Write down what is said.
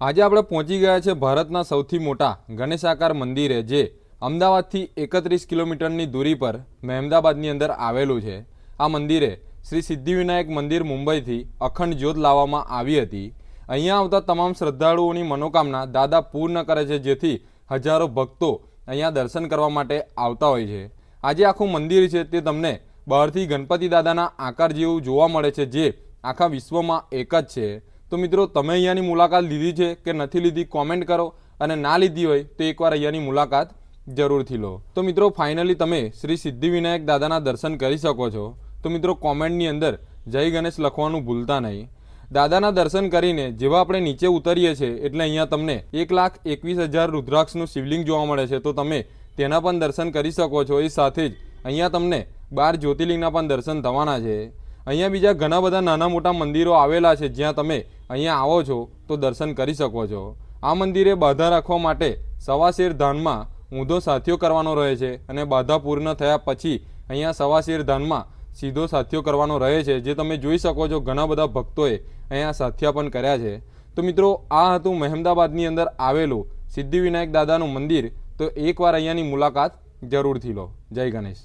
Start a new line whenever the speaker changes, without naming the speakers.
આજે આપણે પહોંચી ગયા છે ભારતના સૌથી મોટા ગણેશાકાર મંદિરે, જે અમદાવાદથી 31 કિલોમીટરની દૂરી પર મહેમદાબાદની અંદર આવેલું છે। આ મંદિરે શ્રી સિદ્ધિવિનાયક મંદિર મુંબઈથી અખંડ જ્યોત લાવવામાં આવી હતી। અહીંયા આવતા તમામ શ્રદ્ધાળુઓની મનોકામના દાદા પૂર્ણ કરે છે, જેથી હજારો ભક્તો અહીંયા દર્શન કરવા માટે આવતા હોય છે। આજે આખું મંદિર છે તે તમને બહારથી ગણપતિ દાદાના આકાર જેવું જોવા મળે છે, જે આખા વિશ્વમાં એક જ છે। તો મિત્રો, તમે અહીંયાની મુલાકાત લીધી છે કે નથી લીધી કોમેન્ટ કરો, અને ના લીધી હોય તો એકવાર અહીંયાની મુલાકાત જરૂરથી લો। તો મિત્રો, ફાઇનલી તમે શ્રી સિદ્ધિવિનાયક દાદાના દર્શન કરી શકો છો। તો મિત્રો, કોમેન્ટની અંદર જય ગણેશ લખવાનું ભૂલતા નહીં। દાદાના દર્શન કરીને જેવા આપણે નીચે ઉતરીએ છીએ એટલે અહીંયા તમને 1,21,000 રુદ્રાક્ષનું શિવલિંગ જોવા મળે છે, તો તમે તેના પણ દર્શન કરી શકો છો। એ સાથે જ અહીંયા તમને 12 જ્યોતિર્લિંગના પણ દર્શન થવાના છે। અહીંયા બીજા ઘણા બધા નાના મોટા મંદિરો આવેલા છે, જ્યાં તમે અહીંયા આવો છો તો દર્શન કરી શકો છો। આ મંદિરે બાધા રાખવા માટે સવાશેર ધાનમાં ઊંધો સાથિયો કરવાનો રહે છે, અને બાધા પૂર્ણ થયા પછી અહીંયા સવાશેર ધાનમાં સીધો સાથિયો કરવાનો રહે છે, જે તમે જોઈ શકો છો। ઘણા બધા ભક્તોએ અહીંયા સાથિયા પણ કર્યા છે। તો મિત્રો, આ હતું મહેમદાબાદની અંદર આવેલું સિદ્ધિવિનાયક દાદાનું મંદિર। તો એકવાર અહીંયાની મુલાકાત જરૂરથી લો। જય ગણેશ।